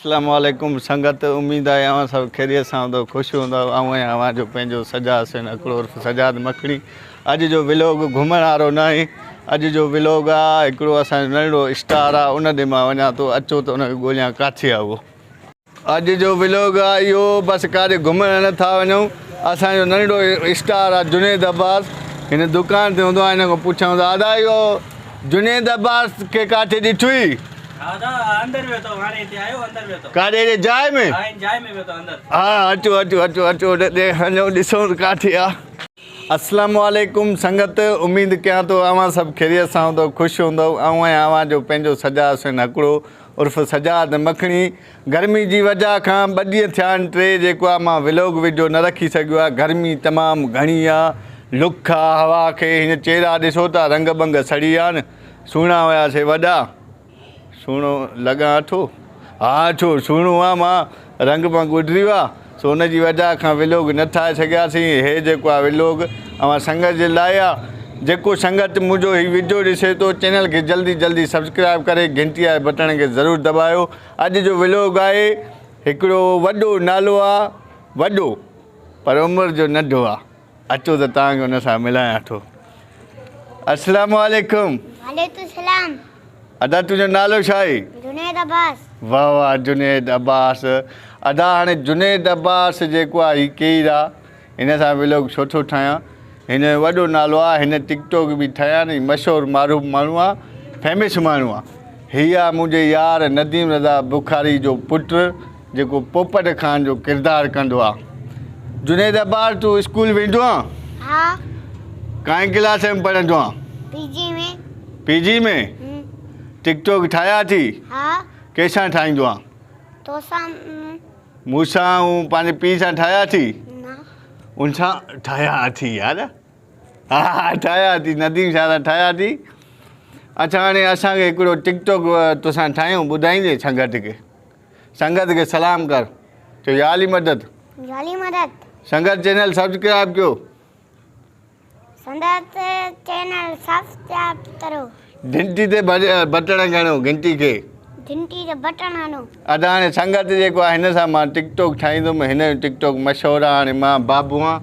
अस्सलाम वालेकुम संगत। उम्मीद है आवां सब खैरियत सां हूंदो, खुश हूंदो। आवां जो पंहिंजो सज्जाद हुसैन हकरो उर्फ सज्जाद मखनी। अॼु जो व्लॉग घुमण वारो न आहे। अॼु जो व्लॉग आहे हिकिड़ो असांजो नंढड़ो स्टार आहे, उन ॾे मां वञा थो। अचो त उनखे ॻोल्हियां किथे आहे उहो। अॼु जो व्लॉग आहे इहो, बसि काॾे घुमण नथा वञूं। असांजो नंढड़ो स्टार आहे जुनेद अब्बास, हिन दुकान ते हूंदो आहे। हिन खां पुछूं था अदा इहो जुनेद अब्बास खे किथे ॾिठी हुई? काॾे जाइ में? हाँ अचो अचो अचो अचो हलो ॾिसो किथे आहे। अस्सलाम वालेकुम संगत। उम्मीद कयां थो आवां सभु खैरियत सां हूंदो, ख़ुशि हूंदो। आवां जो पंहिंजो सज्जाद हुसैन हकरो उर्फ सज्जाद मखनी। गर्मी जी वजह खां 2 ॾींहं थिया आहिनि, 3 जेको आहे मां व्लॉग वीडियो न रखी सघियो आहे। गर्मी तमामु घणी आहे, लुख आहे हवा खे। हिन चेहरा ॾिसो था, रंग बंग सड़ी विया आहिनि। सुहिणा हुयासीं वॾा, सुहिणो लॻा अठो। हा अचो सुहिणो आहे, मां रंग बंग उॾरी वियो आहे, सो हुन जी वजह खां व्लॉग न ठाहे सघियासीं। हे जेको आहे व्लॉग अवां संगत जे लाइ आहे। जेको संगत मुंहिंजो हीउ वीडियो ॾिसे थो, चैनल खे जल्दी जल्दी सब्सक्राइब करे घंटी वारे बटन खे ज़रूरु दॿायो। अॼु जो व्लॉग आहे हिकिड़ो वॾो नालो आहे, वॾो पर उमिरि जो नंढो आहे। अचो त तव्हांखे हुन सां मिलायां थो। अस्सलाम वालेकुम। वालेकुम सलाम। अदा तुंहिंजो नालो छा आहे? जुनेद अब्बास। वाह वाह जुनेद अब्बास। अदा हाणे जुनेद अब्बास जेको आहे हीउ केरु आहे? हिन सां व्लॉग छो थो ठाहियां? हिन जो वॾो नालो आहे, हिन टिकटॉक बि ठाहिया नी, मशहूरु मारूफ़ माण्हू आहे, फेमस माण्हू आहे। हीअ आहे मुंहिंजे यार नदीम रज़ा बुखारी जो पुटु, जेको पोपट ख़ान जो किरदारु कंदो आहे। जुनेद अब्बास तूं स्कूल वेंदो आहे? हा। काई क्लास में पढ़ंदो आहे? पीजी में। पीजी में? टिकटॉक ठाहिया थी? हा। कंहिंसां ठाहींदो आहे? तोसां। मूंसां ऐं पंहिंजे पीउ सां ठाहिया थी? न। उनसां ठाहिया थी यार? हा ठाहिया थी, नदीम शाह सां ठाहिया थी। अच्छा हाणे असांखे हिकिड़ो टिकटॉक तोसां ठाहियूं, ॿुधाईंदे संगत खे? संगत खे सलाम कर, चओ याली मदद। याली मदद। संगत चैनल सब्सक्राइब कयो। संगत चैनल सब्सक्राइब करो। घंटी ते बटण खणो, घंटी खे घंटी ते बटण हणो। अदा हाणे संगत जेको आहे हिन सां मां टिकटॉक ठाहींदुमि। हिन जो टिकटॉक मशहूरु आहे। हाणे मां बाबू आहियां,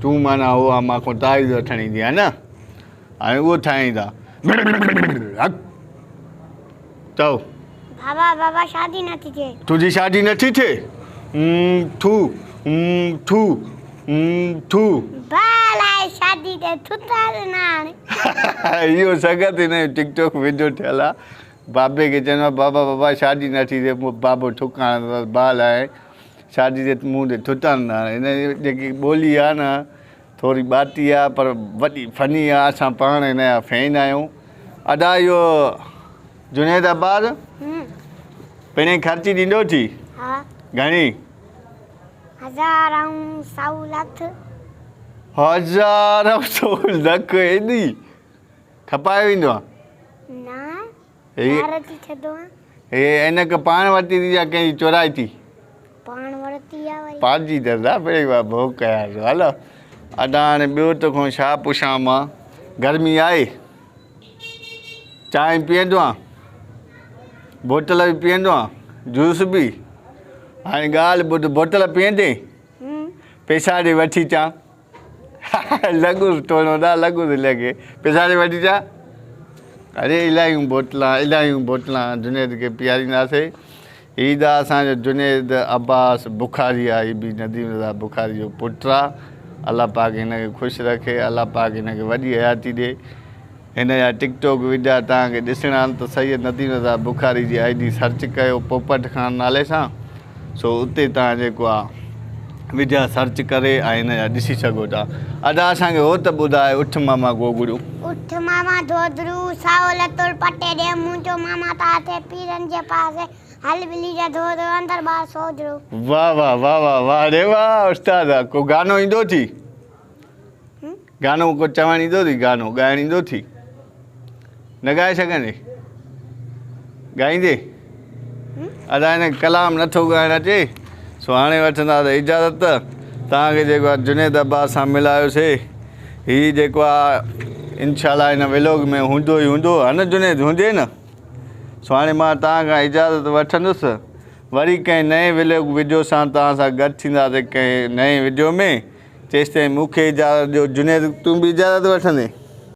तूं माना उहो आहे, मां को तारीफ़ वठण ईंदी आहे न। हाणे उहो ठाहींदा। चओ बाबा बाबा शादी नथी थिए। तुंहिंजी शादी नथी थिए? थू थू थू बालाए शादी ते थुता न हाणे। इहो संगत हिन जो टिकटॉक वीडियो ठहियलु आहे। बाबे खे चवंदो आहे बाबा बाबा शादी नथी थिए, बाबो थुकाण बाल आहे, शादी ते मुंहं ते थुतनि। हिन जी जेकी ॿोली आहे न, थोरी ॿाटी आहे पर वॾी फनी आहे। असां पाण हिन जा फैन आहियूं। अदा इहो जुनेद अब्बास पहिरें ख़र्ची ॾींदो थी? हा। घणी? 1000 ऐं 100 लख। 1000 ऐं 100 लख एॾी खपाए वेंदो आहे? न हे हिन खे पाण वरिती थी या कंहिं चुराई थी? पाण वरिती आहे वरी। पंहिंजी त पहिरीं भोग कयां। हलो अदा हाणे ॿियो त खां छा पुछां मां? गर्मी आहे? चांहि पीअंदो आहे? बोतल बि पीअंदो आहे? जूस बि? हाणे ॻाल्हि ॿुध, बोतल पीअंदे? पैसा ॾे वठी अचां? लॻुसि थोरो न लॻुसि लॻे, पैसा ॾे वठी अचां? अरे इलाहियूं बोतलां जुनेद खे पीआरींदासीं। हीअ त असांजो जुनेद अब्बास बुखारी आहे। हीअ बि नदीम रज़ा बुखारी जो पुटु आहे। अलाह पाक हिन खे ख़ुशि रखे, अलाह पाक हिन खे वॾी हयाती ॾे। हिन जा टिकटॉक वीडिया तव्हांखे ॾिसणा आहिनि त सैयद नदीम रज़ा बुखारी जी ID सर्च कयो पोपट ख़ान नाले सां, सो उते तव्हां जेको आहे विडिया सर्च करे ऐं हिन जा ॾिसी सघो था। अदा असांखे हो त ॿुधाए, उठ मामा गोगड़ू। उठ मामा धोदरू साओ लतुल पटे दे मुंहिंजो मामा ताते पीरन जे पासे हल बिली जा धोदरू अंदर बाहर सोजरू। वाह वाह वाह वाह वाह रे वाह उस्ताद। को गानो ईंदो थी? गानो को चवणु ईंदो थी? गानो ॻाइणु ईंदो थी? न ॻाए सघंदे? ॻाईंदे? अदा हिन कलाम नथो ॻाइणु अचे, सो हाणे वठंदा त इजाज़त। तव्हांखे जेको आहे जुनेद अब्बास सां मिलायोसीं। हीअ जेको आहे इंशाल्लाह हिन व्लॉग में हूंदो ई हूंदो, हा न जुनेद? हूंदे न? सो हाणे मां तव्हां खां इजाज़त वठंदुसि। वरी कंहिं नए वीडियो सां तव्हां सां गॾु थींदासीं कंहिं नए वीडियो में। तेसिताईं मूंखे इजाज़त ॾियो। जुनेद, तूं बि इजाज़त वठंदे?